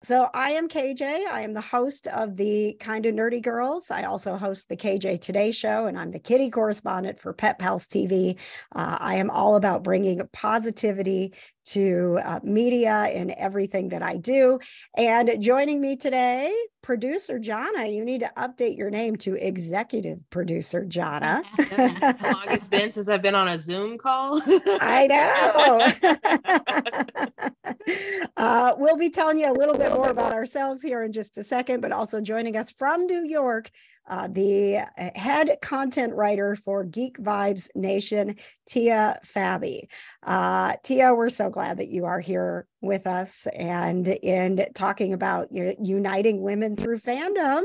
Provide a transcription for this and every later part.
So I am KJ. I am the host of the Kinda Nerdy Girls. I also host the KJ Today Show, and I'm the Kitty Correspondent for Pet Pals TV. I am all about bringing positivity to media in everything that I do. And joining me today, producer Johna. You need to update your name to executive producer Johna. How long it's been since I've been on a Zoom call? I know. We'll be telling you a little bit more about ourselves here in just a second, but also joining us from New York, the head content writer for Geek Vibes Nation, Tia Fabi. Tia, we're so glad that you are here with us and in talking about uniting women through fandom.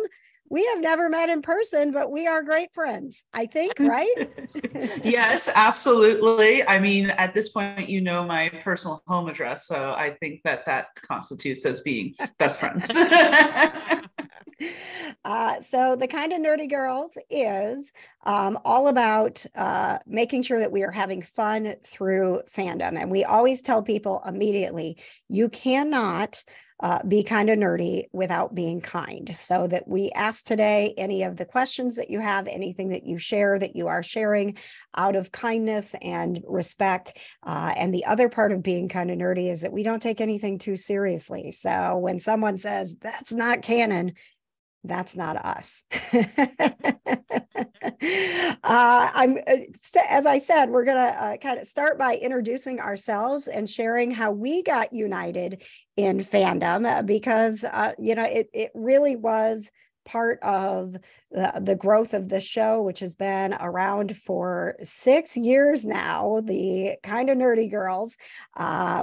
We have never met in person, but we are great friends, I think, right? Yes, absolutely. I mean, at this point, you know my personal home address, so I think that constitutes as being best friends. So the Kinda Nerdy Girls is all about making sure that we are having fun through fandom. And we always tell people immediately, you cannot be kinda nerdy without being kind. So that we ask today any of the questions that you have, anything that you share, that you are sharing out of kindness and respect. And the other part of being kinda nerdy is that we don't take anything too seriously. So when someone says, that's not canon, that's not us. As I said, we're going to kind of start by introducing ourselves and sharing how we got united in fandom, because, it really was part of the growth of the show, which has been around for 6 years now, the Kinda Nerdy Girls.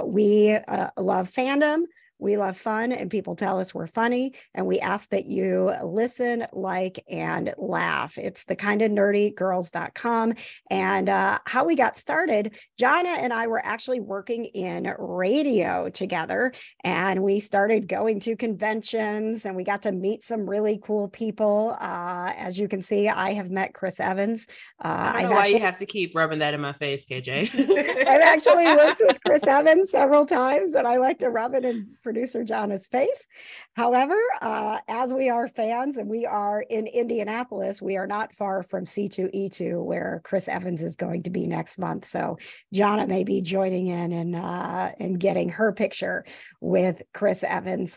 We love fandom. We love fun, and people tell us we're funny, and we ask that you listen, like, and laugh. It's the kindanerdy.girls.com. And how we got started, Johna and I were actually working in radio together, and we started going to conventions, and we got to meet some really cool people. As you can see, I have met Chris Evans. I don't know why you have to keep rubbing that in my face, KJ. I've actually worked with Chris Evans several times, and I like to rub it in producer Johna's face. However, as we are fans and we are in Indianapolis, we are not far from C2E2, where Chris Evans is going to be next month. So Johna may be joining in and getting her picture with Chris Evans.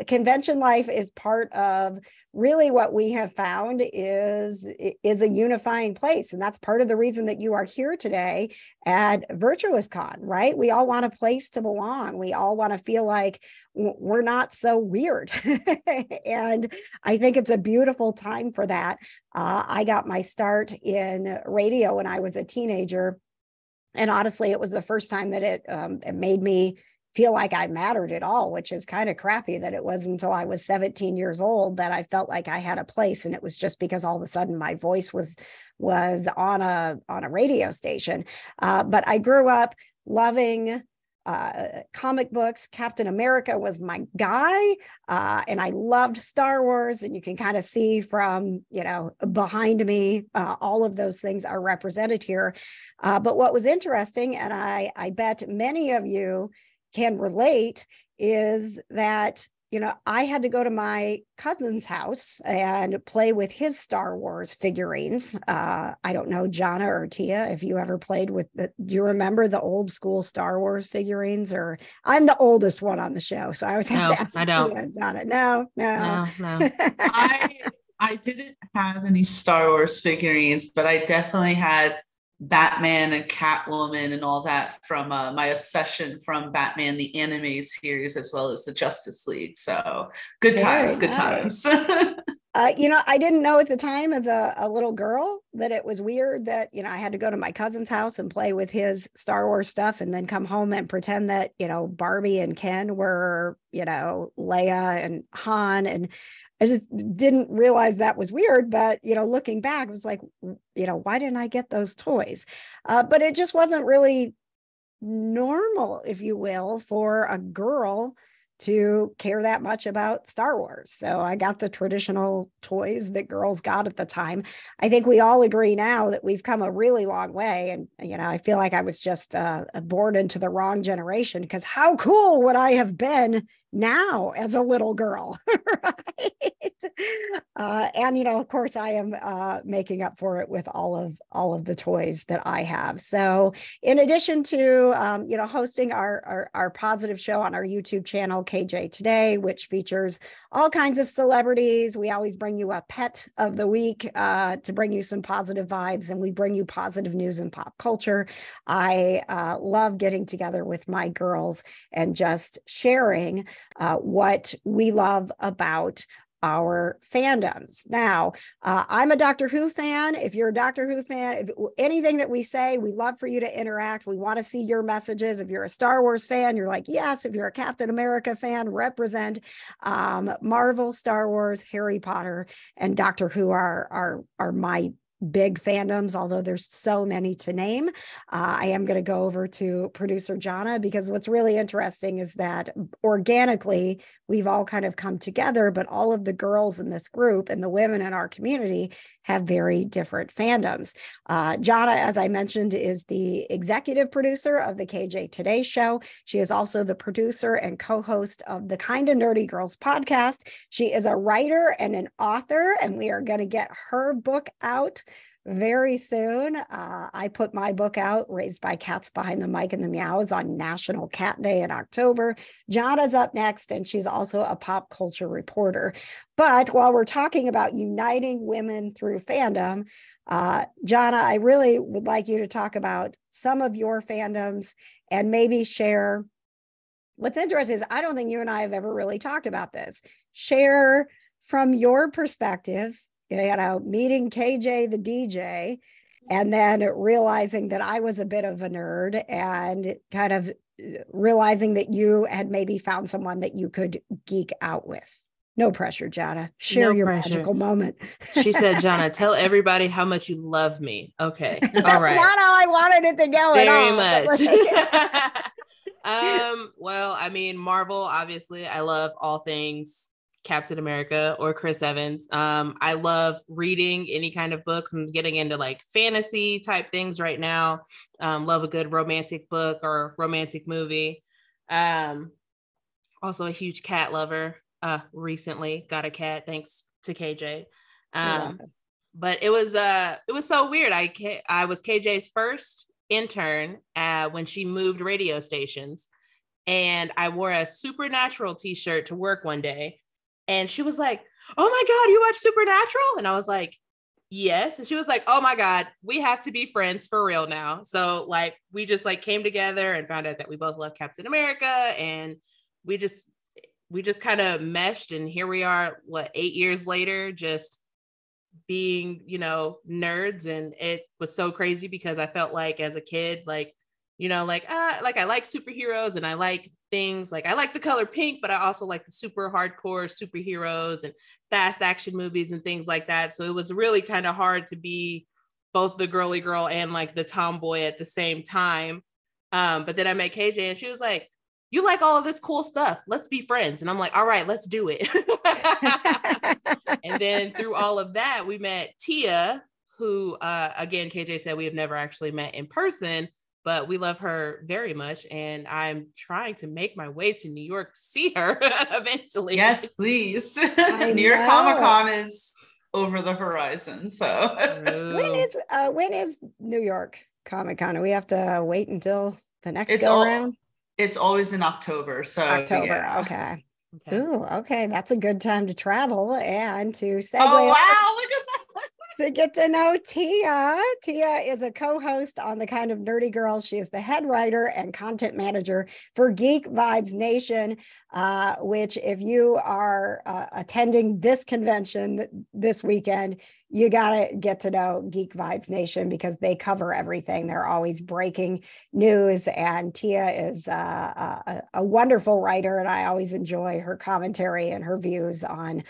Convention life is part of really what we have found is a unifying place. And that's part of the reason that you are here today at Virtuous Con, right? We all want a place to belong. We all want to feel like we're not so weird. And I think it's a beautiful time for that. I got my start in radio when I was a teenager. And honestly, it was the first time that it made me feel like I mattered at all, which is kind of crappy that it wasn't until I was 17 years old that I felt like I had a place. And it was just because all of a sudden my voice was on a radio station. But I grew up loving comic books. Captain America was my guy. And I loved Star Wars. And you can kind of see from, behind me, all of those things are represented here. But what was interesting, and I bet many of you can relate, is that I had to go to my cousin's house and play with his Star Wars figurines. I don't know, Johna or Tia, if you ever played with do you remember the old school Star Wars figurines? Or I'm the oldest one on the show, so I always have to ask I don't. Tia, Johna. No. I didn't have any Star Wars figurines, but I definitely had Batman and Catwoman and all that from my obsession from Batman the animated series, as well as the Justice League. So good times. I didn't know at the time as a little girl that it was weird that, I had to go to my cousin's house and play with his Star Wars stuff and then come home and pretend that, Barbie and Ken were, Leia and Han. And I just didn't realize that was weird. But, looking back, it was like, why didn't I get those toys? But it just wasn't really normal, if you will, for a girl to care that much about Star Wars. So I got the traditional toys that girls got at the time. I think we all agree now that we've come a really long way. And, I feel like I was just born into the wrong generation, because how cool would I have been now as a little girl, right? And of course, I am making up for it with all of the toys that I have. So, in addition to hosting our positive show on our YouTube channel, KJ Today, which features all kinds of celebrities, we always bring you a pet of the week to bring you some positive vibes, and we bring you positive news and pop culture. I love getting together with my girls and just sharing what we love about our fandoms. Now, I'm a Doctor Who fan. If you're a Doctor Who fan, if anything that we say, we love for you to interact. We want to see your messages. If you're a Star Wars fan, you're like, yes. If you're a Captain America fan, represent. Marvel, Star Wars, Harry Potter, and Doctor Who are my big fandoms, although there's so many to name. I am going to go over to producer Johna, because what's really interesting is that organically we've all kind of come together, but all of the girls in this group and the women in our community have very different fandoms. Johna, as I mentioned, is the executive producer of the KJ Today show. She is also the producer and co-host of the Kinda Nerdy Girls podcast. She is a writer and an author, and we are going to get her book out very soon. I put my book out, Raised by Cats Behind the Mic and the Meows, on National Cat Day in October. Johna's up next, and she's also a pop culture reporter. But while we're talking about uniting women through fandom, Johna, I really would like you to talk about some of your fandoms and maybe share. What's interesting is I don't think you and I have ever really talked about this. Share from your perspective, meeting KJ the DJ, and then realizing that I was a bit of a nerd, and kind of realizing that you had maybe found someone that you could geek out with. No pressure, Johna. Share your magical moment. She said, Johna, tell everybody how much you love me. Okay. All That's right. not how I wanted it to go Very much. Well, I mean, Marvel, obviously, I love all things Captain America or Chris Evans. I love reading any kind of books. I'm getting into like fantasy type things right now. Love a good romantic book or romantic movie. Also a huge cat lover. Recently got a cat thanks to KJ. But it was so weird. I was KJ's first intern when she moved radio stations, and I wore a Supernatural t-shirt to work one day. And she was like, oh my God, you watch Supernatural? And I was like, yes. And she was like, oh my God, we have to be friends for real now. So like, we just like came together and found out that we both love Captain America. And we just kind of meshed. And here we are, 8 years later, just being, nerds. And it was so crazy because I felt like as a kid, I like superheroes, and I like things like I like the color pink, but I also like the super hardcore superheroes and fast action movies and things like that. So it was really kind of hard to be both the girly girl and like the tomboy at the same time. But then I met KJ, and she was like, you like all of this cool stuff. Let's be friends. And I'm like, all right, let's do it. And then through all of that, we met Tia, who, again, KJ said we have never actually met in person, but we love her very much. And I'm trying to make my way to New York to see her eventually. Yes, please. New York Comic-Con is over the horizon. So when is New York Comic-Con? Do we have to wait until the next go around? It's always in October. So October. Yeah. Okay. Ooh, okay. That's a good time to travel and to segue. Oh, wow. Look at that. To get to know Tia. Tia is a co-host on the Kind of Nerdy Girls. She is the head writer and content manager for Geek Vibes Nation, which if you are attending this convention this weekend, you got to get to know Geek Vibes Nation because they cover everything. They're always breaking news. And Tia is a wonderful writer. And I always enjoy her commentary and her views on,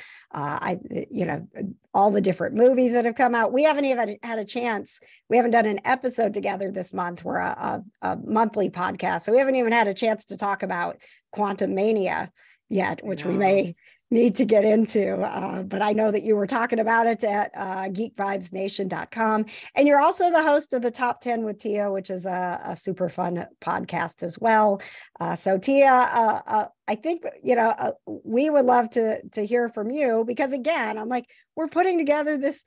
all the different movies that have come out. We haven't even had a chance. We haven't done an episode together this month. We're a monthly podcast. So we haven't even had a chance to talk about Quantum Mania yet, which we may need to get into. But I know that you were talking about it at geekvibesnation.com. And you're also the host of the Top 10 with Tia, which is a super fun podcast as well. So Tia, I think, we would love to hear from you, because again, I'm like, we're putting together this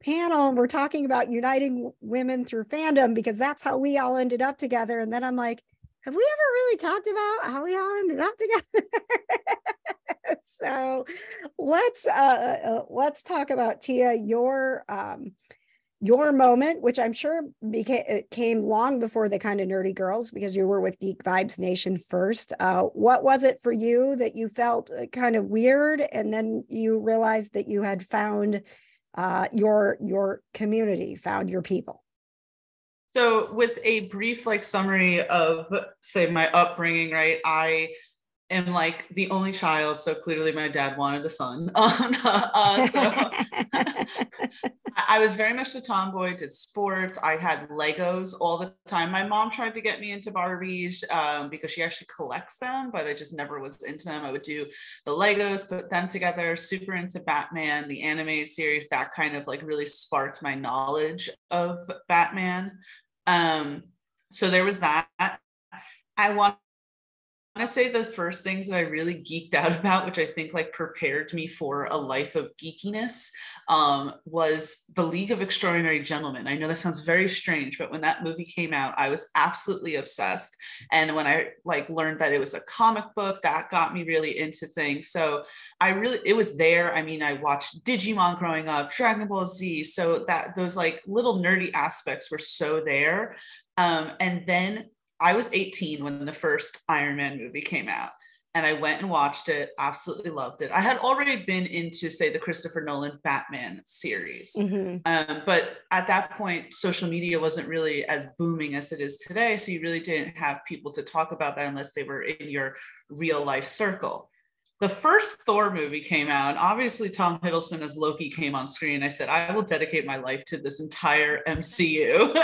panel and we're talking about uniting women through fandom, because that's how we all ended up together. And then I'm like, have we ever really talked about how we all ended up together? So let's talk about, Tia, your moment, which I'm sure came long before the Kind of Nerdy Girls, because you were with Geek Vibes Nation first. What was it for you that you felt kind of weird, and then you realized that you had found your community, found your people? So with a brief summary of, say, my upbringing, right? I am the only child, so clearly my dad wanted a son. So I was very much a tomboy, did sports. I had Legos all the time. My mom tried to get me into Barbies because she actually collects them, but I just never was into them. I would do the Legos, put them together, super into Batman, the animated series. That kind of really sparked my knowledge of Batman. So there was that. I want to say the first things that I really geeked out about, which I think prepared me for a life of geekiness, was The League of Extraordinary Gentlemen. I know that sounds very strange, but when that movie came out, I was absolutely obsessed. And when I learned that it was a comic book, that got me really into things. So it was there. I mean, I watched Digimon growing up, Dragon Ball Z. So that those little nerdy aspects were so there. And then I was 18 when the first Iron Man movie came out, and I went and watched it, absolutely loved it. I had already been into, say, the Christopher Nolan Batman series. But at that point, social media wasn't really as booming as it is today. So you really didn't have people to talk about that unless they were in your real life circle. The first Thor movie came out. Obviously, Tom Hiddleston as Loki came on screen. I said, I will dedicate my life to this entire MCU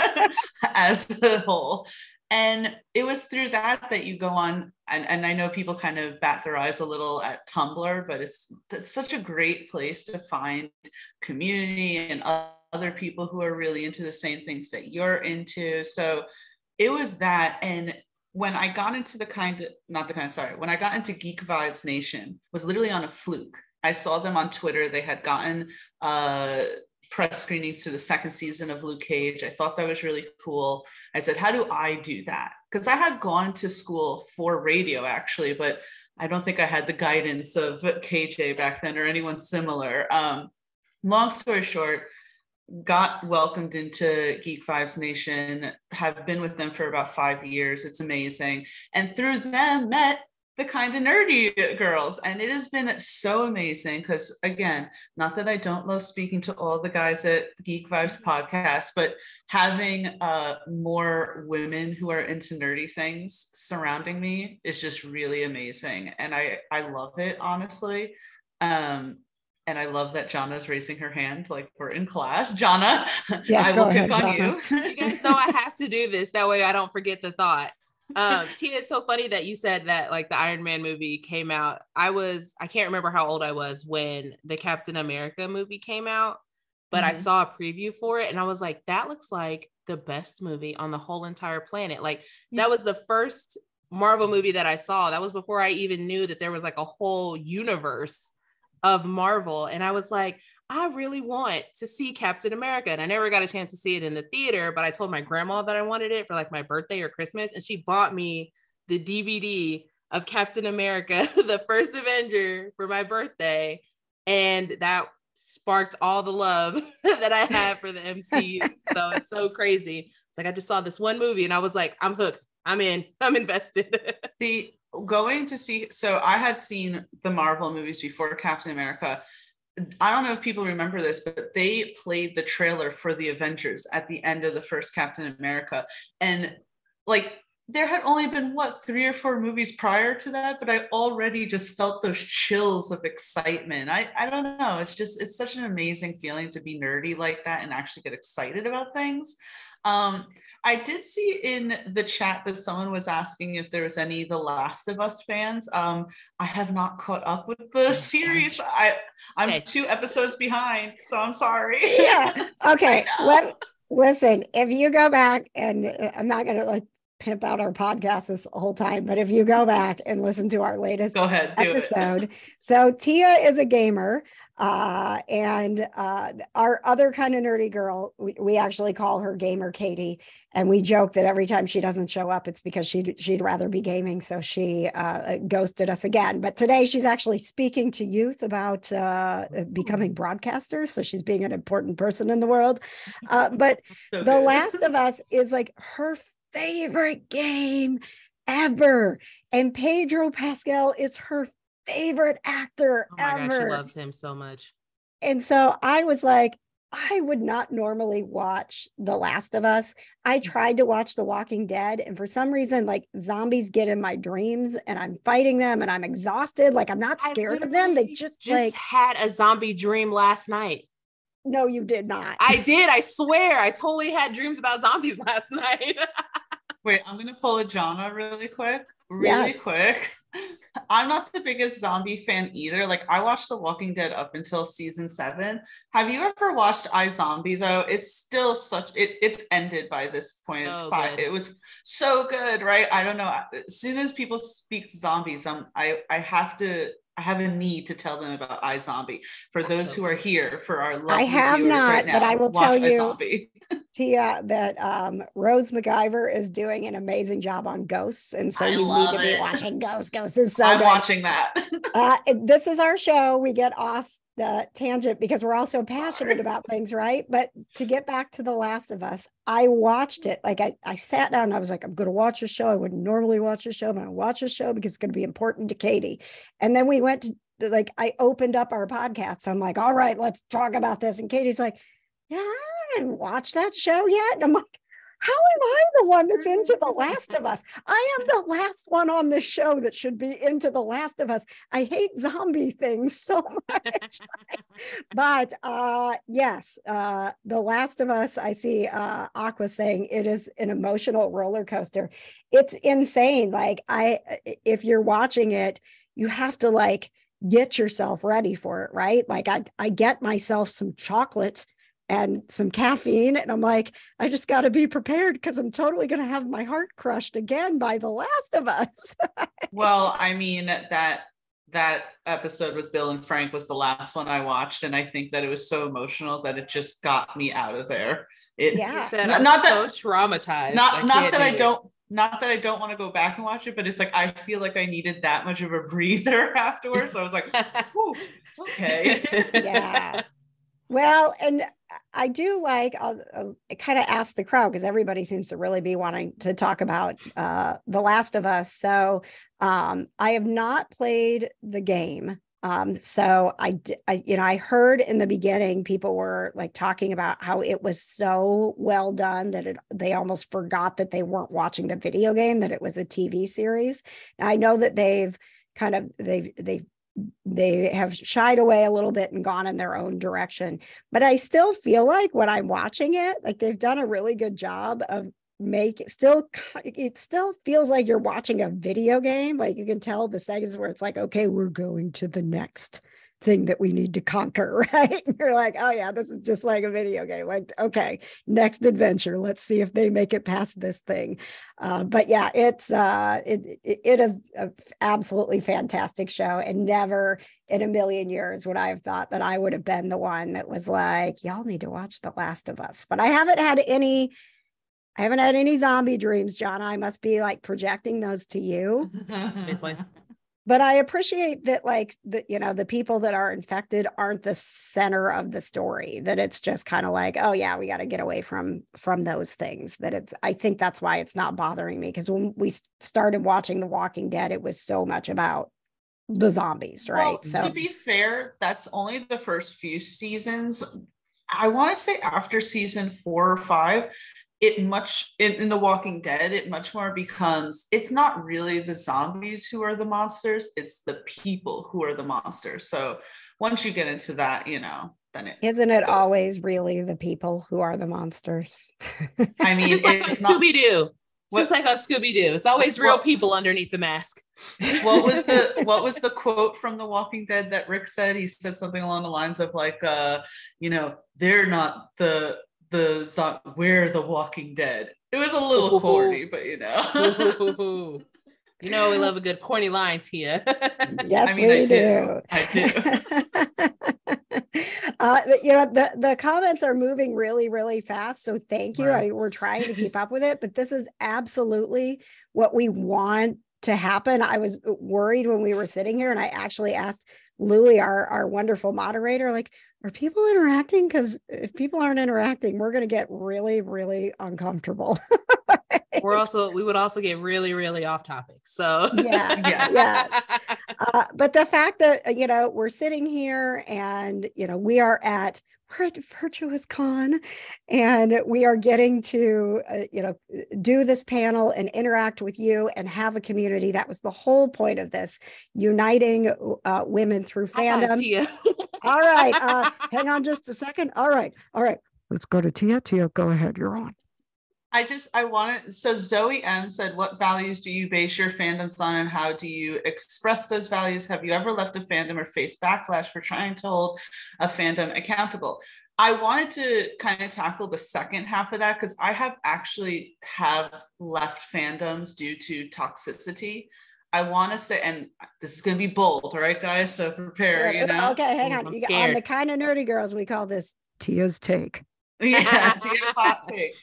as a whole. And it was through that you go on, and I know people kind of bat their eyes a little at Tumblr, but it's such a great place to find community and other people who are really into the same things that you're into. So it was that. And when I got into when I got into Geek Vibes Nation, was literally on a fluke. I saw them on Twitter. They had gotten press screenings to the second season of Luke Cage. I thought that was really cool. I said, how do I do that? Because I had gone to school for radio, actually, but I don't think I had the guidance of KJ back then or anyone similar. Long story short, got welcomed into Geek Vibes Nation, have been with them for about 5 years. It's amazing. And through them, met the Kind of Nerdy Girls. And it has been so amazing because, again, not that I don't love speaking to all the guys at Geek Vibes podcast, but having more women who are into nerdy things surrounding me is just really amazing. And I love it, honestly. And I love that Johna's raising her hand like we're in class. Johna, yes, I will ahead, pick on you. You guys know I have to do this. That way I don't forget the thought. Tina, it's so funny that you said that the Iron Man movie came out. I can't remember how old I was when the Captain America movie came out, but I saw a preview for it and I was like, that looks like the best movie on the whole entire planet. That was the first Marvel movie that I saw. That was before I even knew that there was a whole universe of Marvel. And I was like, I really want to see Captain America. And I never got a chance to see it in the theater, but I told my grandma that I wanted it for my birthday or Christmas. And she bought me the DVD of Captain America, the first Avenger, for my birthday. And that sparked all the love that I have for the MCU. So it's so crazy. It's I just saw this one movie and I was like, I'm hooked. I'm in. I'm invested. Going to see, so I had seen the Marvel movies before Captain America. I don't know if people remember this, but they played the trailer for the Avengers at the end of the first Captain America. And there had only been 3 or 4 movies prior to that, but I already just felt those chills of excitement. I don't know. It's such an amazing feeling to be nerdy like that and actually get excited about things. I did see in the chat that someone was asking if there was any The Last of Us fans. I have not caught up with the series. I'm 2 episodes behind, so I'm sorry. Yeah. Okay. Listen, if you go back, and I'm not going to like pimp out our podcast this whole time, but if you go back and listen to our latest episode, so Tia is a gamer, and our other kind of nerdy girl, we actually call her Gamer Katie, and we joke that every time she doesn't show up, it's because she'd rather be gaming, so she ghosted us again. But today she's actually speaking to youth about becoming broadcasters, so she's being an important person in the world. But so The Last of Us is like her favorite game ever, and Pedro Pascal is her favorite actor ever. God, she loves him so much. And so I was like, I would not normally watch The Last of Us. I tried to watch The Walking Dead, and for some reason, like, zombies get in my dreams and I'm fighting them and I'm exhausted. Like, I'm not scared of them. They just like had a zombie dream last night. No, you did not. I did. I swear. I totally had dreams about zombies last night. Wait, I'm going to pull a Johna really quick. Quick. I'm not the biggest zombie fan either. Like, I watched The Walking Dead up until season 7. Have you ever watched iZombie though? It's still it's ended by this point. It's 5. Good. It was so good, right? I don't know. As soon as people speak zombies, I have a need to tell them about iZombie. For those who are here, for our lovely viewers right now, but I will tell you, iZombie. Tia, that Rose McIver is doing an amazing job on Ghosts, and so you need to be watching Ghosts. Ghosts is so good. Watching that. This is our show. We get off the tangent because we're all so passionate about things, right? But to get back to The Last of Us, I watched it. Like, I sat down and I was like, I'm going to watch a show. I wouldn't normally watch a show, but I'm going to watch a show because it's going to be important to Katie. And then we went to, like, I opened up our podcast. So I'm like, all right, let's talk about this. And Katie's like, yeah, I didn't watch that show yet. And I'm like, how am I the one that's into The Last of Us? I am the last one on this show that should be into The Last of Us. I hate zombie things so much. But yes, The Last of Us, I see Aqua saying it is an emotional roller coaster. It's insane. Like, if you're watching it, you have to like get yourself ready for it, right? Like, I get myself some chocolate and some caffeine, and I'm like, I just got to be prepared because I'm totally going to have my heart crushed again by The Last of Us. Well, I mean, that episode with Bill and Frank was the last one I watched, and I think that it was so emotional that it just got me out of there. I'm so traumatized. Not that I don't want to go back and watch it, but it's like I feel like I needed that much of a breather afterwards. So I was like, okay. Yeah. Well, and I do like, I'll kind of ask the crowd because everybody seems to really be wanting to talk about The Last of Us. So I have not played the game. So I heard in the beginning, people were like talking about how it was so well done that they almost forgot that they weren't watching the video game, that it was a TV series. Now, I know that they have shied away a little bit and gone in their own direction, but I still feel like when I'm watching it, like they've done a really good job of it still feels like you're watching a video game. Like, you can tell the segments where it's like, okay, we're going to the next thing that we need to conquer, right? And you're like, oh yeah, this is just like a video game. Like, okay, next adventure. Let's see if they make it past this thing. But yeah, it is an absolutely fantastic show, and never in a million years would I have thought that I would have been the one that was like, y'all need to watch The Last of Us. But I haven't had any zombie dreams, John. I must be like projecting those to you. But I appreciate that, like, the people that are infected aren't the center of the story, that it's just kind of like, oh yeah, we got to get away from those things. I think that's why it's not bothering me, because when we started watching The Walking Dead, it was so much about the zombies, right? Well, so to be fair, that's only the first few seasons. I want to say after season 4 or 5, in The Walking Dead, it much more becomes, it's not really the zombies who are the monsters, it's the people who are the monsters. So once you get into that, than it. Isn't it always really the people who are the monsters? I mean, just like on Scooby-Doo. Just like on Scooby-Doo. It's always real people underneath the mask. What was the quote from The Walking Dead that Rick said? He said something along the lines of like, they're not we're the Walking Dead. It was a little corny, but we love a good corny line, Tia. Yes, we do. I do. The comments are moving really, really fast. So thank you. Right. We're trying to keep up with it, but this is absolutely what we want to happen. I was worried when we were sitting here, and I actually asked Louie, our wonderful moderator, like, are people interacting? Because if people aren't interacting, we're going to get really, really uncomfortable. We would also get really, really off topic. So yes. But the fact that, we're sitting here and, we're at Virtuous Con, and we are getting to, do this panel and interact with you and have a community. That was the whole point of this, uniting women through fandom. All right. Hang on just a second. All right. Let's go to Tia. Tia, go ahead. You're on. So Zoe M said, what values do you base your fandoms on, and how do you express those values? Have you ever left a fandom or faced backlash for trying to hold a fandom accountable? I wanted to kind of tackle the second half of that, because I have left fandoms due to toxicity. I want to say, and this is going to be bold, all right, guys? So prepare, Okay, hang on. On the Kind of Nerdy Girls, we call this Tia's Take. Yeah, Tia's Hot Take.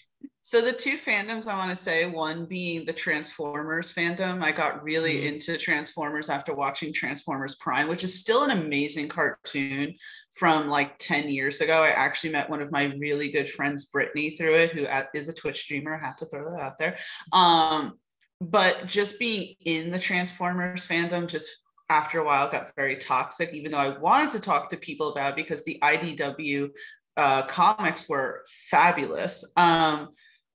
So the two fandoms I want to say, one being the Transformers fandom. I got really into Transformers after watching Transformers Prime, which is still an amazing cartoon from like 10 years ago. I actually met one of my really good friends, Brittany, through it, who is a Twitch streamer. I have to throw that out there. But just being in the Transformers fandom, just after a while got very toxic, even though I wanted to talk to people about it because the IDW comics were fabulous.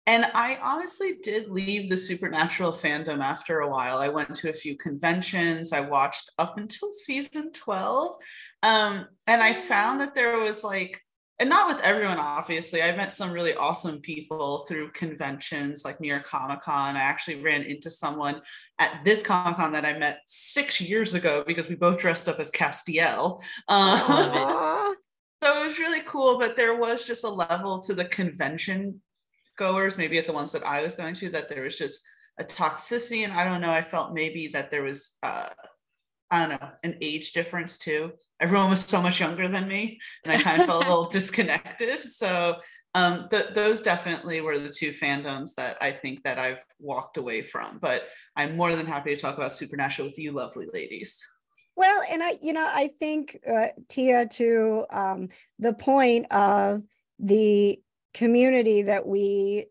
And I honestly did leave the Supernatural fandom after a while. I went to a few conventions. I watched up until season 12. And I found that there was and not with everyone, obviously. I met some really awesome people through conventions like New York Comic Con. I actually ran into someone at this Comic Con that I met 6 years ago because we both dressed up as Castiel. So it was really cool, but there was just a level to the convention goers, maybe at the ones that I was going to, that there was just a toxicity. And I don't know, I felt maybe that there was, an age difference too. Everyone was so much younger than me, and I kind of felt a little disconnected. So those definitely were the two fandoms that I think that I've walked away from. But I'm more than happy to talk about Supernatural with you lovely ladies. Well, and I think, Tia, to the point of the community that we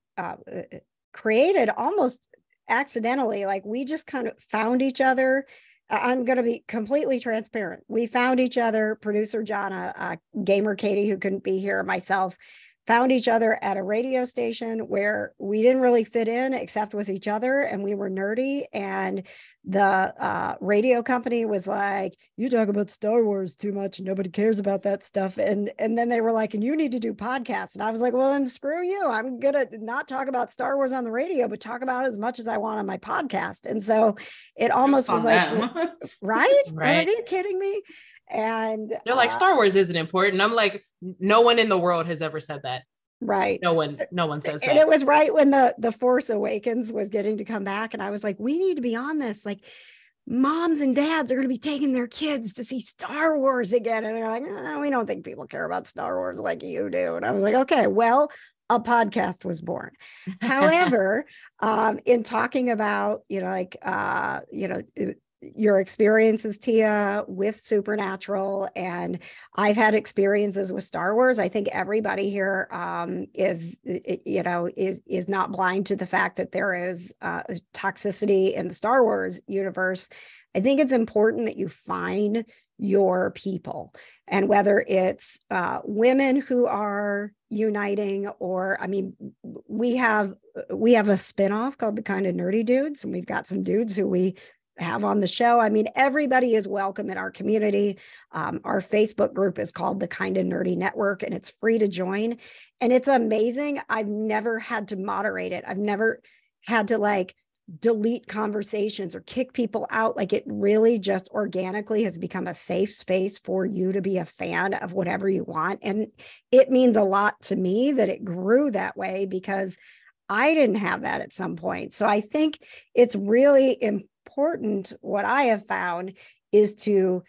created almost accidentally, like we just kind of found each other. I'm going to be completely transparent. We found each other, producer Johna, gamer Katie, who couldn't be here, myself, found each other at a radio station where we didn't really fit in except with each other, and we were nerdy. And the radio company was like, you talk about Star Wars too much, nobody cares about that stuff. And then they were like, and you need to do podcasts. And I was like, well, then screw you. I'm gonna not talk about Star Wars on the radio, but talk about it as much as I want on my podcast. And so it almost was like, right? Are you kidding me? And they're like, Star Wars isn't important. I'm like, no one in the world has ever said that. Right. No one says that. And it was right when the Force Awakens was getting to come back. And I was like, we need to be on this. Like, moms and dads are going to be taking their kids to see Star Wars again. And they're like, we don't think people care about Star Wars like you do. And I was like, okay, well, a podcast was born. However, in talking about, your experiences, Tia, with Supernatural, and I've had experiences with Star Wars. I think everybody here is not blind to the fact that there is toxicity in the Star Wars universe. I think it's important that you find your people, and whether it's women who are uniting, or we have a spinoff called The Kind of Nerdy Dudes, and we've got some dudes who we have on the show. I mean, everybody is welcome in our community. Our Facebook group is called the Kinda Nerdy Network, and it's free to join. And it's amazing. I've never had to moderate it. I've never had to like delete conversations or kick people out. Like, it really just organically has become a safe space for you to be a fan of whatever you want. And it means a lot to me that it grew that way, because I didn't have that at some point. So I think it's really important. What I have found is to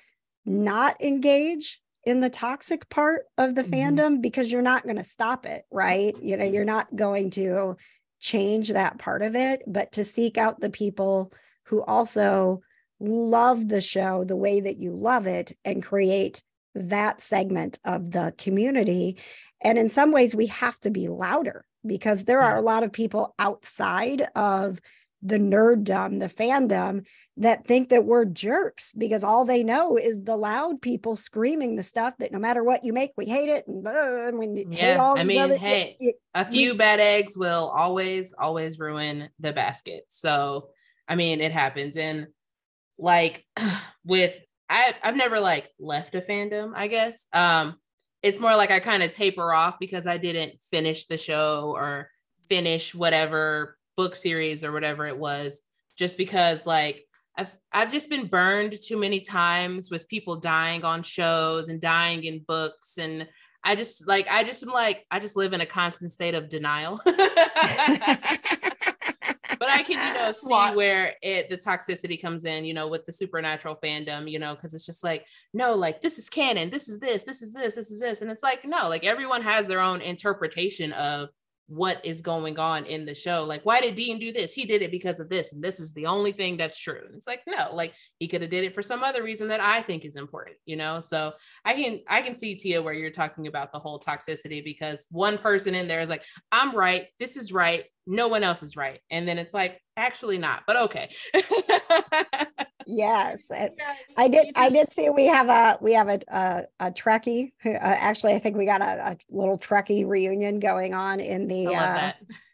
not engage in the toxic part of the fandom, because you're not going to stop it, right? You know, you're not going to change that part of it, but to seek out the people who also love the show the way that you love it and create that segment of the community. And in some ways we have to be louder, because there are a lot of people outside of the nerddom, the fandom, that think that we're jerks because all they know is the loud people screaming the stuff that no matter what you make, we hate it. And when you hate all these other, a few bad eggs will always ruin the basket. So, I mean, it happens. And like I've never like left a fandom, I guess. It's more like I kind of taper off because I didn't finish the show or finish whatever book series or whatever it was, just because like I've just been burned too many times with people dying on shows and dying in books. And I just live in a constant state of denial. But I can, see where the toxicity comes in, with the supernatural fandom, because it's just like, no, like this is canon. This is this. This is this. This is this. And it's like, no, like everyone has their own interpretation of what is going on in the show. Like, why did Dean do this? He did it because of this, and this is the only thing that's true. And it's like, no, like he could have did it for some other reason that I think is important, So I can see, Tia, where you're talking about the whole toxicity, because one person in there is like, I'm right, this is right, no one else is right, and then it's like, actually not, but okay. Yes, I did see we have a Trekkie. Actually, I think we got a little Trekkie reunion going on in the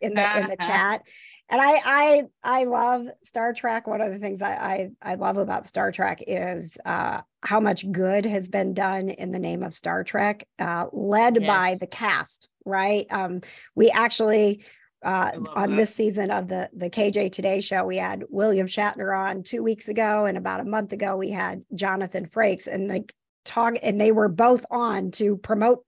in the chat. And I love Star Trek. One of the things I love about Star Trek is how much good has been done in the name of Star Trek, led by the cast, right? We actually on this season of the KJ Today show, we had William Shatner on 2 weeks ago, and about a month ago we had Jonathan Frakes, and they were both on to promote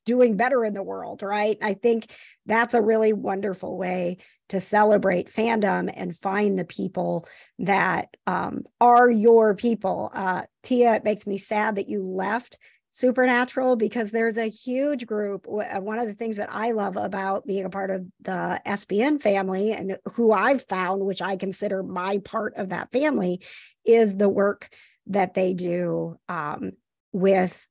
doing better in the world, right? I think that's a really wonderful way to celebrate fandom and find the people that are your people. Tia, it makes me sad that you left Supernatural, because there's a huge group. One of the things that I love about being a part of the SBN family, and who I've found, which I consider my part of that family, is the work that they do with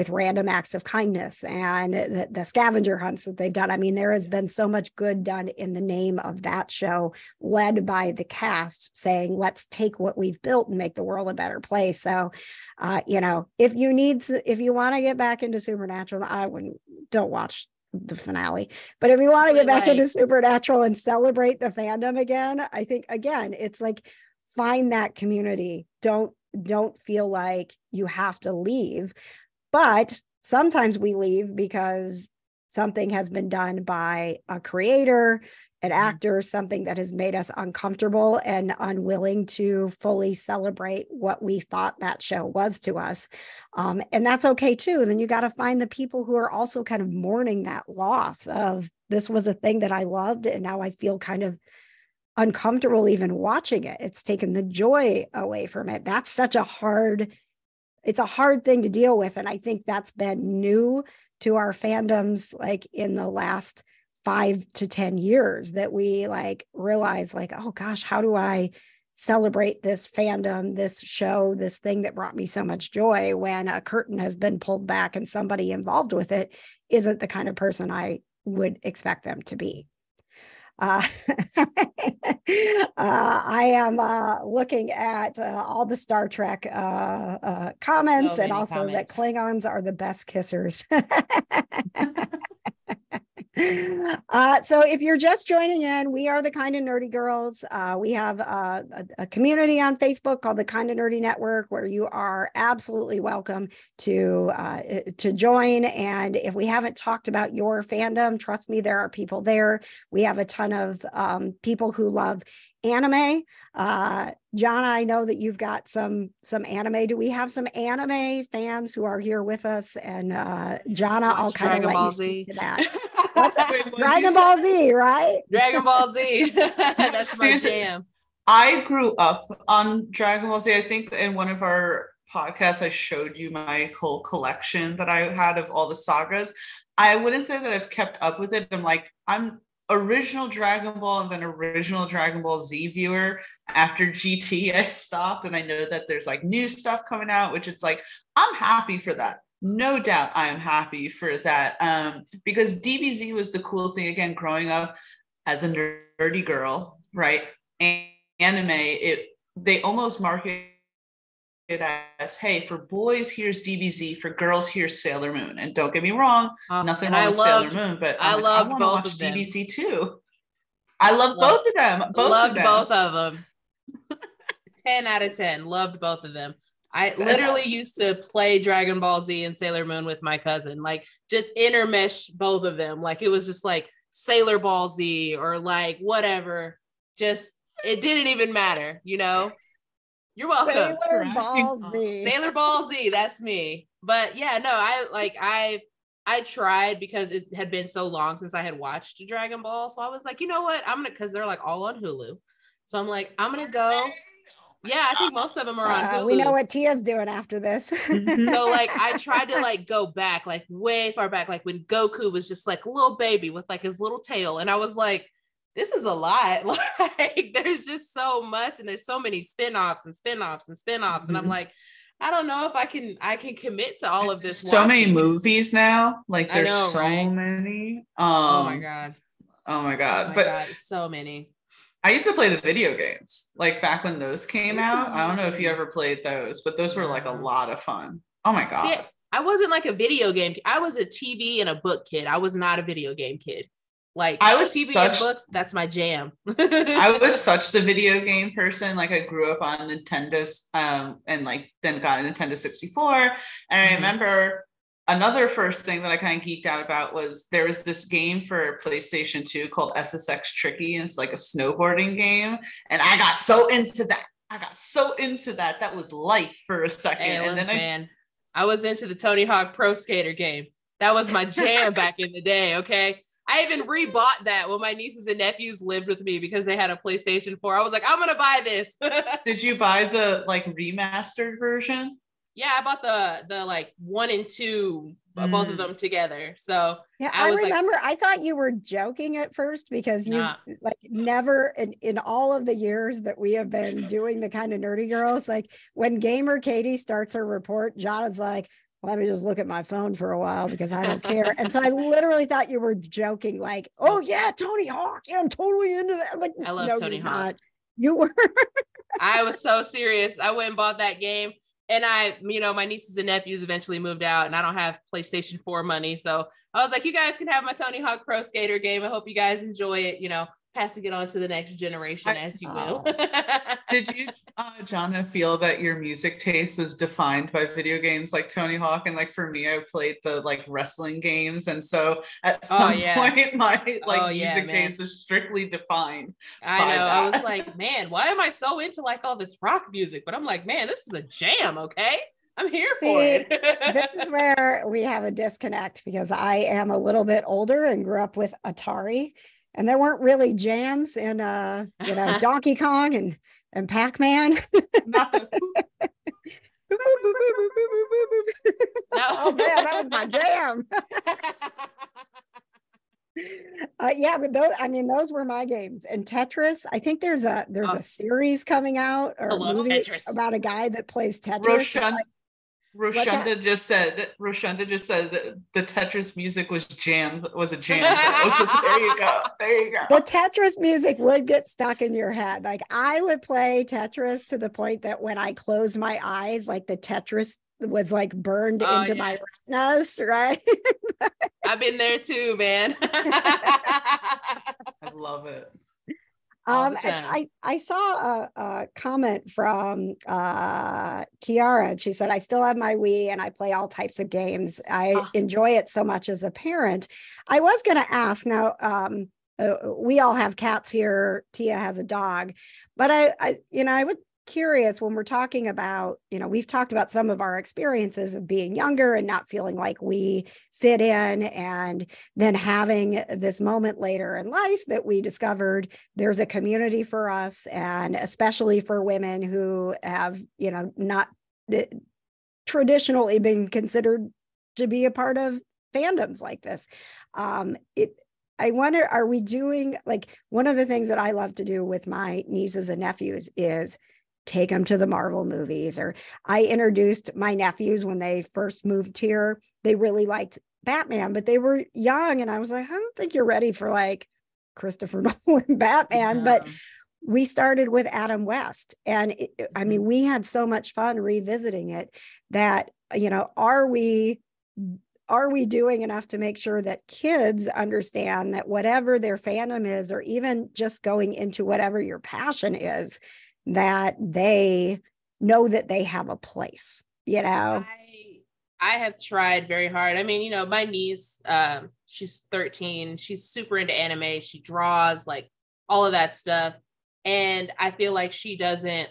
random acts of kindness and the scavenger hunts that they've done. I mean, there has been so much good done in the name of that show, led by the cast saying, let's take what we've built and make the world a better place. So, if you want to get back into Supernatural, don't watch the finale, but if you want to get back into Supernatural and celebrate the fandom again, I think, again, it's like, find that community. Don't feel like you have to leave, but sometimes we leave because something has been done by a creator, an actor, something that has made us uncomfortable and unwilling to fully celebrate what we thought that show was to us. And that's okay too. Then you got to find the people who are also kind of mourning that loss of, this was a thing that I loved, and now I feel kind of uncomfortable even watching it. It's taken the joy away from it. That's such a hard thing to deal with. And I think that's been new to our fandoms, like in the last 5 to 10 years, that we like realize like, oh gosh, how do I celebrate this fandom, this show, this thing that brought me so much joy, when a curtain has been pulled back and somebody involved with it isn't the kind of person I would expect them to be. I am looking at all the Star Trek comments, and also comments that Klingons are the best kissers. So if you're just joining in, we are the Kind of Nerdy Girls. We have a community on Facebook called the Kind of Nerdy Network, where you are absolutely welcome to join. And if we haven't talked about your fandom, trust me, there are people there. We have a ton of people who love anime. John, I know that you've got some anime. Do we have some anime fans who are here with us? And Johna, I'll kind of let you speak to that. Dragon Ball Z, right? Dragon Ball Z. That's my jam. I grew up on Dragon Ball Z. I think in one of our podcasts, I showed you my whole collection that I had of all the sagas. I wouldn't say that I've kept up with it. I'm original Dragon Ball and then original Dragon Ball Z viewer. After GT, I stopped, and I know that there's like new stuff coming out, which it's like, I'm happy for that. No doubt I am happy for that, because DBZ was the cool thing. Again, growing up as a nerdy girl, right? And anime, they almost market it as, hey, for boys, here's DBZ, for girls, here's Sailor Moon. And don't get me wrong, nothing wrong with Sailor Moon, but I want to watch DBZ too. I love both of them. Both of them. 10 out of 10. Loved both of them. I literally used to play Dragon Ball Z and Sailor Moon with my cousin, like just intermesh both of them. Like it was just like Sailor Ball Z or like whatever. Just, it didn't even matter, you know? You're welcome. Sailor Ball Z. Sailor Ball Z, that's me. But yeah, no, I tried because it had been so long since I had watched Dragon Ball. So I was like, you know what? Because they're like all on Hulu. So I'm like, I'm gonna go. Yeah, I think most of them are on Hulu. We know what Tia's doing after this. So like I tried to like go back, like way far back, like when Goku was just like a little baby with like his little tail. And I was like, this is a lot. Like there's just so much, and there's so many spin-offs and spin-offs and spin-offs. And I'm like, I don't know if I can commit to all of this. So many movies now. Like there's so many. Oh my God. But so many. I used to play the video games, like back when those came out. I don't know if you ever played those, but those were like a lot of fun. Oh my God. See, I wasn't like a video game. I was a TV and a book kid. I was not a video game kid. Like I was TV and books, that's my jam. I was such the video game person. Like I grew up on Nintendo's and like then got a Nintendo 64. And I remember another first thing that I kind of geeked out about was there was this game for PlayStation 2 called SSX Tricky, and it's like a snowboarding game. And I got so into that. That was life for a second. Hey, and then I was into the Tony Hawk Pro Skater game. That was my jam back in the day, okay? I even rebought that when my nieces and nephews lived with me because they had a PlayStation 4. I was like, I'm going to buy this. Did you buy the like remastered version? Yeah, I bought the like 1 and 2, both of them together. So yeah, I remember. Like, I thought you were joking at first because you like never in all of the years that we have been doing the Kind of Nerdy Girls, like when Gamer Katie starts her report, Jona's like, let me just look at my phone for a while because I don't care. And so I literally thought you were joking, like, oh yeah, Tony Hawk. Yeah, I'm totally into that. Like, I love Tony Hawk. Not. You were. I was so serious. I went and bought that game. And my nieces and nephews eventually moved out, and I don't have PlayStation 4 money. So I was like, you guys can have my Tony Hawk Pro Skater game. I hope you guys enjoy it, passing it on to the next generation as you will. Did you, Johna, feel that your music taste was defined by video games like Tony Hawk? And like for me, I played the like wrestling games. And so at some point, my music taste was strictly defined. I know. That. I was like, man, why am I so into like all this rock music? But I'm like, man, this is a jam, okay? I'm here for it. This is where we have a disconnect because I am a little bit older and grew up with Atari. And there weren't really jams in Donkey Kong and Pac-Man. Oh man, that was my jam. But those were my games. And Tetris, I think there's a series coming out or a movie Tetris. About a guy that plays Tetris. Roshunda just said that the Tetris music was a jam. So there you go. The Tetris music would get stuck in your head. Like I would play Tetris to the point that when I close my eyes, like the Tetris was like burned into my retinas, right? I've been there too, man. I love it. I saw a comment from Kiara, and she said, I still have my Wii and I play all types of games. I enjoy it so much as a parent. I was going to ask now, we all have cats here. Tia has a dog, but I would curious when we're talking about, we've talked about some of our experiences of being younger and not feeling like we fit in, and then having this moment later in life that we discovered there's a community for us, and especially for women who have, not traditionally been considered to be a part of fandoms like this. I wonder, are we doing, like, one of the things that I love to do with my nieces and nephews is take them to the Marvel movies. Or I introduced my nephews when they first moved here. They really liked Batman, but they were young. And I was like, I don't think you're ready for like Christopher Nolan Batman. But we started with Adam West. And I mean, we had so much fun revisiting it that, are we doing enough to make sure that kids understand that whatever their fandom is, or even just going into whatever your passion is, that they know that they have a place, I have tried very hard. I mean, my niece, she's 13. She's super into anime. She draws, like, all of that stuff. And I feel like she doesn't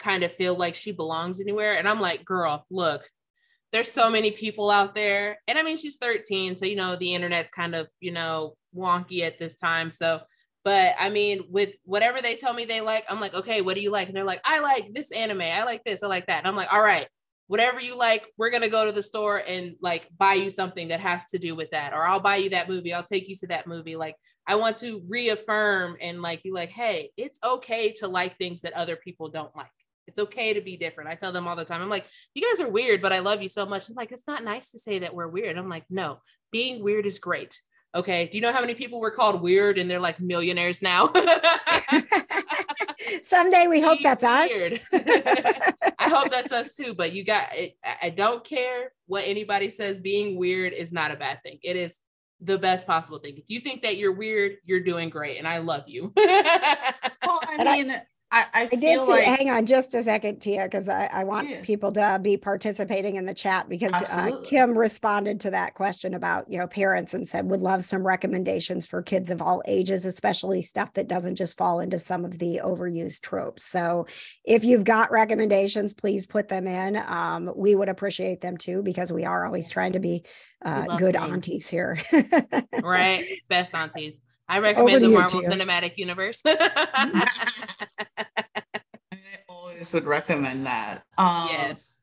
kind of feel like she belongs anywhere. And I'm like, girl, look, there's so many people out there. And I mean, she's 13. So, the internet's kind of, wonky at this time. So, but I mean, with whatever they tell me they like, I'm like, okay, what do you like? And they're like, I like this anime. I like this. I like that. And I'm like, all right, whatever you like, we're going to go to the store and like buy you something that has to do with that. Or I'll buy you that movie. I'll take you to that movie. Like, I want to reaffirm and like, be like, hey, it's okay to like things that other people don't like. It's okay to be different. I tell them all the time. I'm like, you guys are weird, but I love you so much. I'm like, it's not nice to say that we're weird. I'm like, no, being weird is great. Okay. Do you know how many people were called weird and they're like millionaires now? Someday we hope that's weird. Us. I hope that's us too. But you got it. I don't care what anybody says. Being weird is not a bad thing. It is the best possible thing. If you think that you're weird, you're doing great. And I love you. Well, I mean, I did see, hang on just a second, Tia, because I want people to be participating in the chat, because Kim responded to that question about, parents, and said, would love some recommendations for kids of all ages, especially stuff that doesn't just fall into some of the overused tropes. So if you've got recommendations, please put them in. We would appreciate them too, because we are always trying to be good aunties here. Right. Best aunties. I recommend the Marvel Cinematic Universe. I always would recommend that. Yes.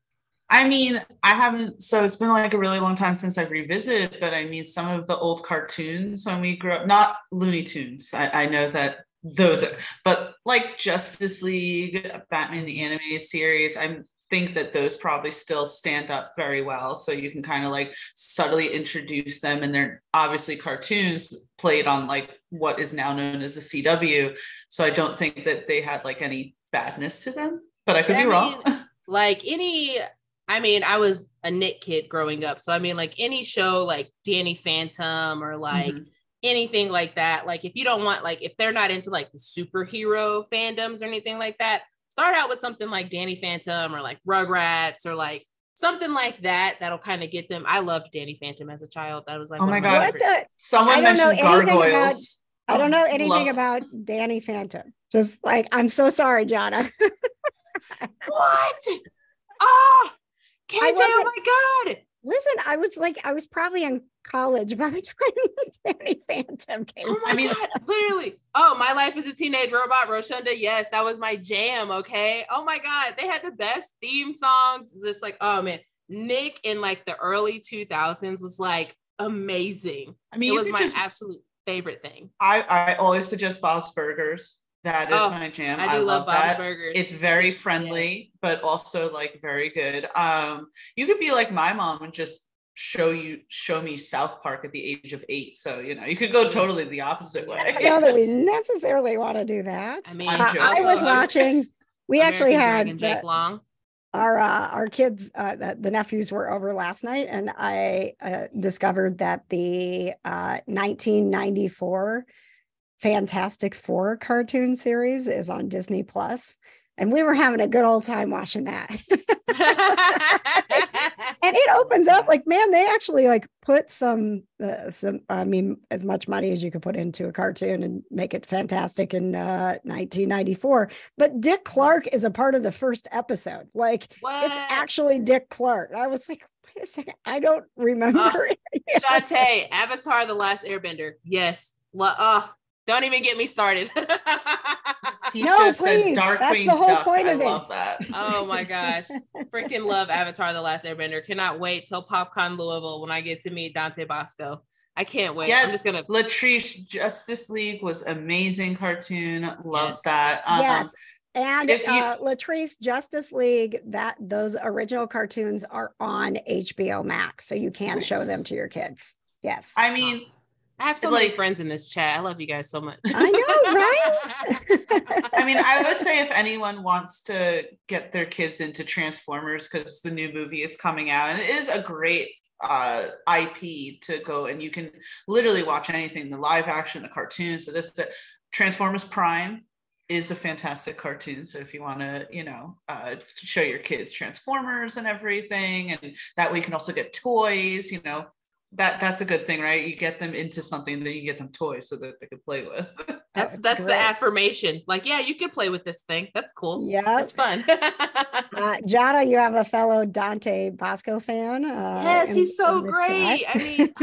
I mean, I haven't, so it's been like a really long time since I've revisited, but I mean, some of the old cartoons when we grew up, not Looney Tunes. I know that those are, but like Justice League, Batman, the animated series, I think that those probably still stand up very well. So you can kind of like subtly introduce them, and they're obviously cartoons played on like what is now known as the CW. So I don't think that they had like any badness to them, but I could be wrong. I was a Nick kid growing up. So I mean, like any show like Danny Phantom or like anything like that, like if you don't want, like if they're not into like the superhero fandoms or anything like that, start out with something like Danny Phantom or like Rugrats or like something like that. That'll kind of get them. I loved Danny Phantom as a child. That was like, oh my God. Someone mentioned gargoyles. I don't know anything about Danny Phantom. Just like, I'm so sorry, Johna. What? Oh, KJ, oh my God. Listen, I was probably in college by the time Danny Phantom came. Oh my God, literally. Oh, My Life as a Teenage Robot, Roshunda. Yes, that was my jam. Okay. Oh my God, they had the best theme songs. It's just like, oh man, Nick in like the early 2000s was like amazing. I mean, it was my absolute favorite thing. I always suggest Bob's Burgers. That is my jam. I do love Bob's Burgers. It's very friendly, but also like very good. You could be like my mom and just show me South Park at the age of 8. So, you could go totally the opposite way. I don't know that we necessarily want to do that. I mean, I was watching, we actually had Jake Long. our kids, the nephews were over last night, and I discovered that the 1994 Fantastic Four cartoon series is on Disney Plus, and we were having a good old time watching that. And it opens up like, man, they actually like put some, I mean, as much money as you could put into a cartoon and make it fantastic in 1994. But Dick Clark is a part of the first episode. Like, it's actually Dick Clark. I was like, wait a second, I don't remember. Shantae, Avatar: The Last Airbender. Yes. Don't even get me started. No, please. That's the whole point of this. That. Oh my gosh. Freaking love Avatar: The Last Airbender. Cannot wait till PopCon Louisville when I get to meet Dante Bosco. I can't wait. Yes, I'm just gonna. Latrice Justice League was amazing cartoon. Love that. Yes. And Latrice Justice League, those original cartoons are on HBO Max, so you can show them to your kids. Yes. I mean, I have so many friends in this chat. I love you guys so much. I know, right? I mean, I would say if anyone wants to get their kids into Transformers, because the new movie is coming out, and it is a great IP to go, and you can literally watch anything, the live action, the cartoons. So the Transformers Prime is a fantastic cartoon. So if you want to, show your kids Transformers and everything, and that way you can also get toys, that's a good thing, right? You get them into something, then you get them toys so that they can play with. That's the affirmation. Like, yeah, you can play with this thing. That's cool. Yeah, it's fun. Johna, you have a fellow Dante Bosco fan. Yes, he's so great. I mean,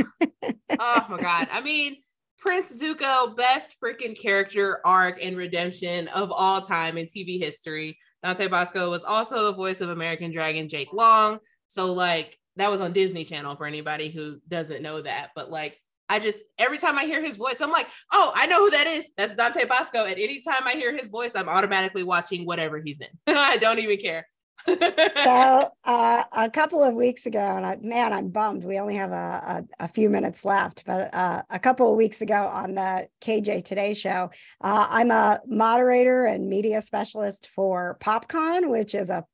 oh my God. I mean, Prince Zuko, best freaking character arc and redemption of all time in TV history. Dante Bosco was also the voice of American Dragon Jake Long. So like, that was on Disney Channel for anybody who doesn't know that. But like, every time I hear his voice, I'm like, oh, I know who that is. That's Dante Bosco. And anytime I hear his voice, I'm automatically watching whatever he's in. I don't even care. So a couple of weeks ago, and I'm bummed. We only have a few minutes left, but a couple of weeks ago on the KJ Today show, I'm a moderator and media specialist for PopCon, which is a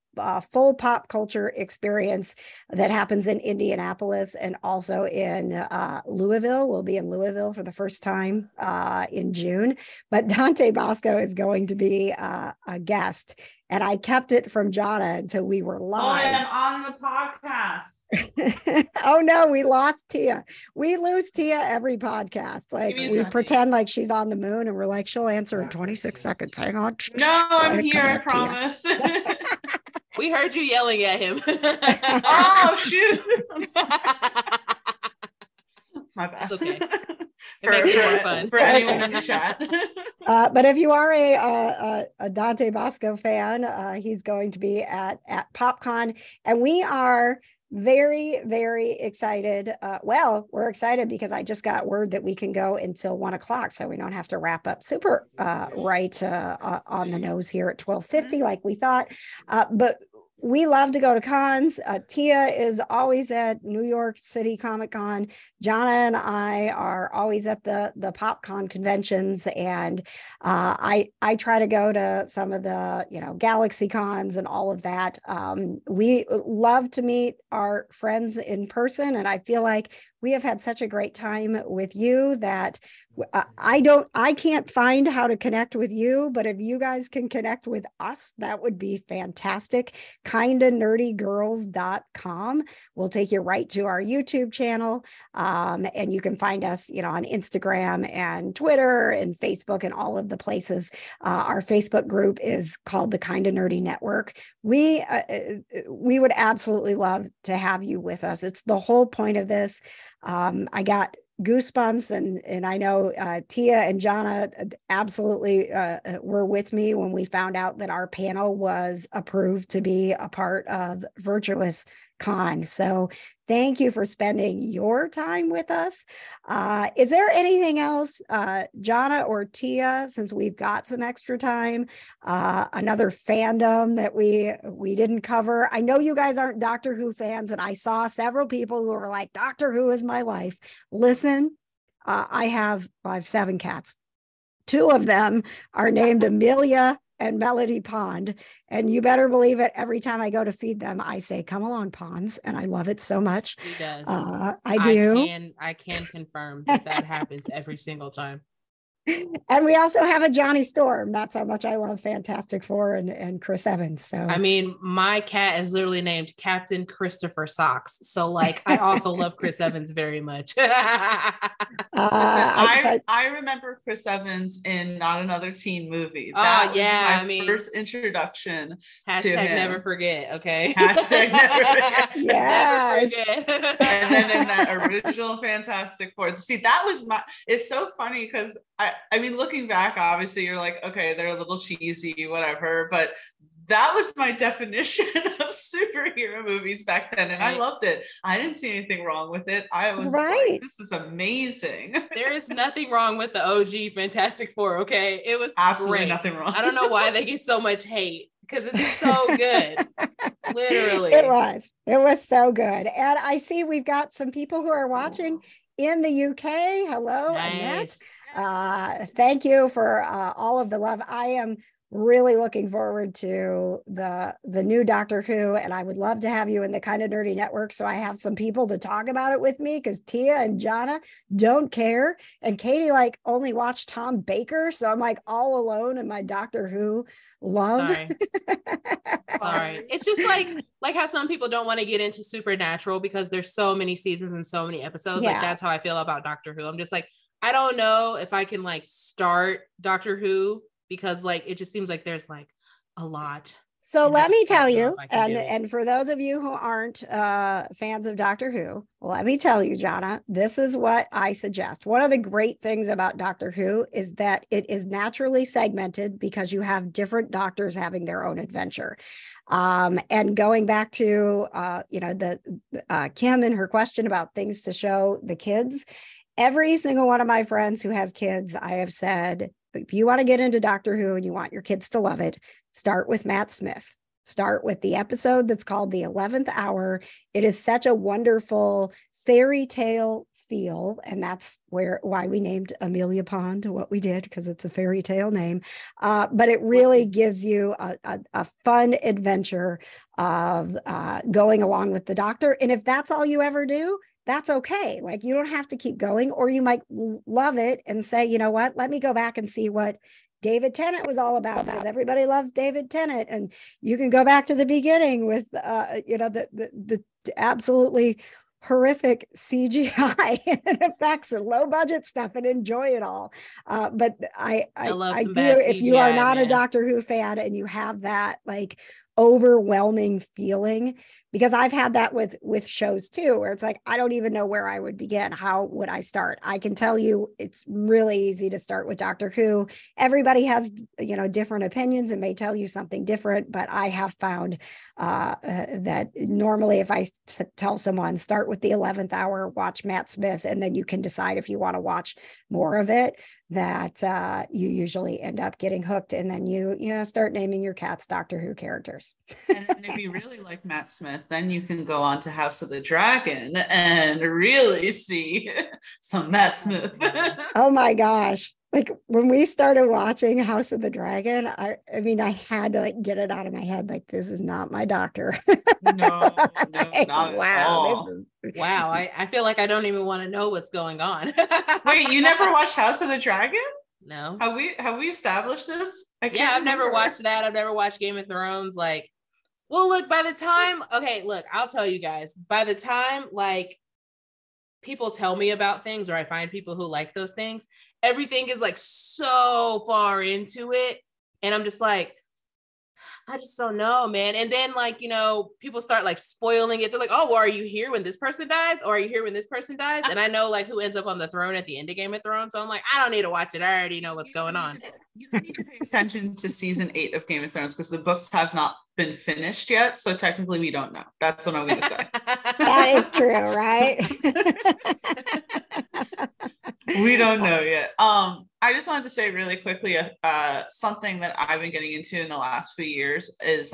full pop culture experience that happens in Indianapolis and also in Louisville. We'll be in Louisville for the first time in June, but Dante Bosco is going to be a guest, and I kept it from Johna until we were live. I'm on the podcast. Oh no, we lost Tia. We lose Tia every podcast. Like, we pretend like she's on the moon, and we're like, she'll answer in 26 seconds. Hang on. No, I'm here, I promise. We heard you yelling at him. Oh shoot. My bad. It's okay. It makes it more fun for anyone in the chat. But if you are a Dante Bosco fan, he's going to be at PopCon, and we are very, very excited. We're excited because I just got word that we can go until 1:00, so we don't have to wrap up super right on the nose here at 12:50 like we thought. But we love to go to cons. Tia is always at New York City Comic Con. Johna and I are always at the PopCon conventions, and I try to go to some of the Galaxy Cons and all of that. We love to meet our friends in person, and I feel like we have had such a great time with you that I can't find how to connect with you, but if you guys can connect with us, that would be fantastic. KindaNerdyGirls.com will take you right to our YouTube channel. And you can find us, on Instagram and Twitter and Facebook and all of the places. Our Facebook group is called the Kinda Nerdy Network. We would absolutely love to have you with us. It's the whole point of this. I got goosebumps, and I know Tia and Johna absolutely were with me when we found out that our panel was approved to be a part of Virtuous Con. So thank you for spending your time with us. Is there anything else, Johna or Tia, since we've got some extra time, another fandom that we didn't cover? I know you guys aren't Doctor Who fans, and I saw several people who were like, Doctor Who is my life. Listen, I have 7 cats. 2 of them are named Amelia and Melody Pond. And you better believe it, every time I go to feed them, I say, come along, Ponds. And I love it so much. He does. I do. I can confirm that happens every single time. And we also have a Johnny Storm. That's how much I love Fantastic Four and Chris Evans. So I mean, my cat is literally named Captain Christopher Socks. So like, I also love Chris Evans very much. I remember Chris Evans in Not Another Teen Movie. That was my first introduction to him. Never forget. Okay. Hashtag never forget. Yes. Never forget. And then in that original Fantastic Four. See, that was it's so funny because I mean, looking back, obviously you're like, okay, they're a little cheesy, whatever, but that was my definition of superhero movies back then, and I loved it. I didn't see anything wrong with it. I was like, this is amazing. There is nothing wrong with the OG Fantastic Four, okay? It was absolutely great. Nothing wrong. I don't know why they get so much hate, because it's so good. Literally. It was so good. And I see we've got some people who are watching in the UK. Hello, nice. Annette. Thank you for all of the love. I am really looking forward to the new Doctor Who, and I would love to have you in the Kind of Nerdy Network so I have some people to talk about it with me, because Tia and Johna don't care, and Katie like only watched Tom Baker, so I'm like all alone in my Doctor Who love. Sorry. It's just like how some people don't want to get into Supernatural because there's so many seasons and so many episodes. Like that's how I feel about Doctor Who. I'm just like, I don't know if I can like start Doctor Who, because like it just seems like there's like a lot. So let me tell you, and for those of you who aren't fans of Doctor Who, let me tell you, Johna, this is what I suggest. One of the great things about Doctor Who is that it is naturally segmented because you have different doctors having their own adventure. And going back to Kim and her question about things to show the kids, every single one of my friends who has kids, I have said, if you want to get into Doctor Who and you want your kids to love it, start with Matt Smith. Start with the episode that's called The 11th Hour. It is such a wonderful fairy tale feel, and that's why we named Amelia Pond what we did, because it's a fairy tale name. But it really gives you a fun adventure of going along with the Doctor. And if that's all you ever do, that's okay. Like, you don't have to keep going, or you might love it and say, you know what, let me go back and see what David Tennant was all about, because everybody loves David Tennant. And you can go back to the beginning with, the absolutely horrific CGI and effects and low budget stuff and enjoy it all. But I do, if you are not a Doctor Who fan and you have that like overwhelming feeling, because I've had that with shows too, where it's like, I don't even know where I would begin. How would I start? I can tell you it's really easy to start with Doctor Who. Everybody has, different opinions and may tell you something different, but I have found that normally if I tell someone, start with the 11th Hour, watch Matt Smith, and then you can decide if you want to watch more of it, that you usually end up getting hooked, and then you start naming your cats Doctor Who characters. And if you really like Matt Smith, then you can go on to House of the Dragon and really see some Matt Smith. Oh my gosh. Like when we started watching House of the Dragon, I mean, I had to like get it out of my head. Like, this is not my doctor. No, not at all. Wow. I feel like I don't even want to know what's going on. Wait, you never watched House of the Dragon? No. Have we established this? I've never watched that. I've never watched Game of Thrones. Like, well, look, I'll tell you guys, by the time like people tell me about things, or I find people who like those things, everything is like so far into it. And I'm just like, I just don't know, man. And then like, people start like spoiling it. They're like, oh, well, are you here when this person dies? Or are you here when this person dies? And I know like who ends up on the throne at the end of Game of Thrones. So I'm like, I don't need to watch it. I already know what's going on. You need to pay attention to season 8 of Game of Thrones, because the books have not been finished yet. So technically we don't know. That's what I'm going to say. That is true, right? We don't know yet. I just wanted to say really quickly, something that I've been getting into in the last few years is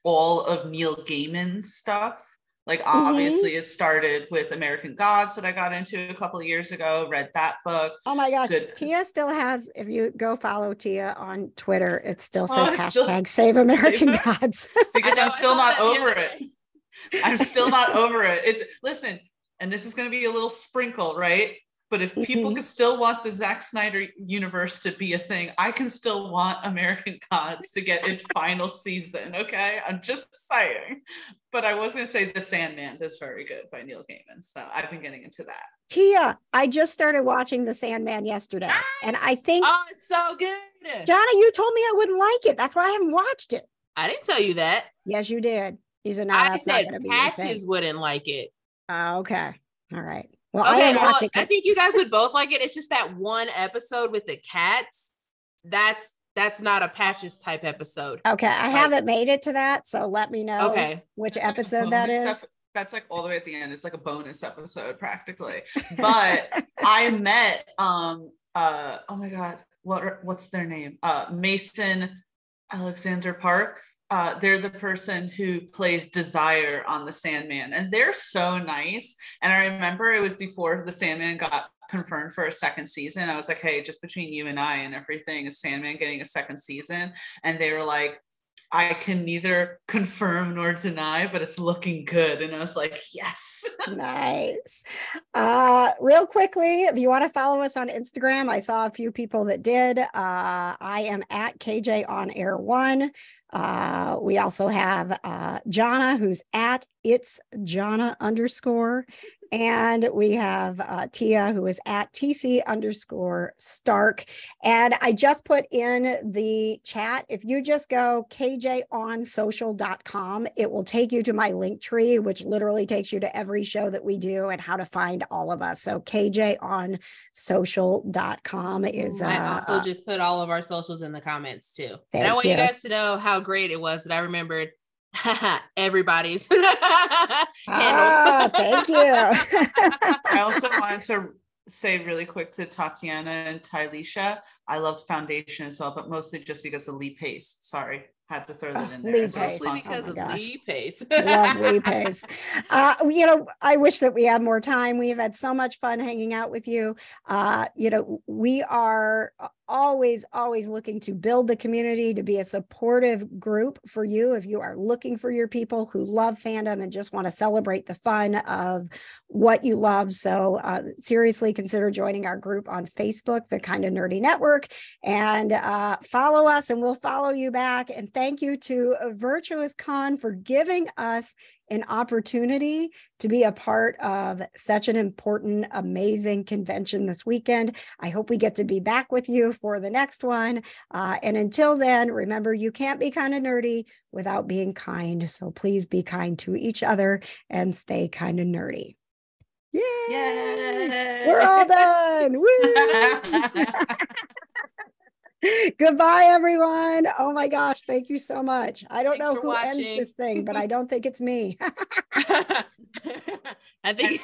all of Neil Gaiman's stuff. Like obviously it started with American Gods that I got into a couple of years ago, read that book. Oh my gosh. Good. Tia still has, if you go follow Tia on Twitter, it still says hashtag Save American Gods. Because I'm still not over it. I'm still not over it. Listen, and this is going to be a little sprinkle, right? But if people can still want the Zack Snyder universe to be a thing, I can still want American Gods to get its final season, okay? I'm just saying. But I was going to say The Sandman is very good by Neil Gaiman. So I've been getting into that. Tia, I just started watching The Sandman yesterday. And I think... Oh, it's so good. Johna, you told me I wouldn't like it. That's why I haven't watched it. I didn't tell you that. Yes, you did. You said, no, I said Patches wouldn't like it. Okay. All right. Well, okay, I think you guys would both like it. It's just that one episode with the cats. That's not a Patches type episode. Okay, I haven't made it to that, so let me know which episode that is. That's like all the way at the end. It's like a bonus episode practically. But I met oh my god, what's their name? Mason Alexander Park. They're the person who plays Desire on The Sandman, and they're so nice. And I remember it was before The Sandman got confirmed for a second season. I was like, hey, just between you and I and everything, is Sandman getting a second season? And they were like, I can neither confirm nor deny, but it's looking good. And I was like, yes. Nice. Real quickly, if you want to follow us on Instagram, I saw a few people that did. I am at KJ on Air 1. We also have Johna, who's at it's Johna _ and we have Tia, who is at TC_Stark. And I just put in the chat, if you just go kjonsocial.com, it will take you to my link tree, which literally takes you to every show that we do and how to find all of us. So kjonsocial.com is I also just put all of our socials in the comments too. And I want you guys to know how great it was that I remembered everybody's handles. Thank you. I also wanted to say really quick to Tatiana and Tylisha, I loved Foundation as well, but mostly just because of Lee Pace. Sorry, had to throw that in there. Mostly because of Lee Pace. Love Lee Pace. I wish that we had more time. We've had so much fun hanging out with you. We are always looking to build the community, to be a supportive group for you if you are looking for your people who love fandom and just want to celebrate the fun of what you love. So seriously consider joining our group on Facebook, the Kinda Nerdy Network, and follow us and we'll follow you back. And thank you to Virtuous Con for giving us an opportunity to be a part of such an important, amazing convention this weekend. I hope we get to be back with you for the next one. And until then, remember, you can't be kind of nerdy without being kind. So please be kind to each other and stay kind of nerdy. Yay! Yay! We're all done. Woo! Goodbye, everyone. Oh my gosh, thank you so much. I don't know who ends this thing, but I don't think it's me. I think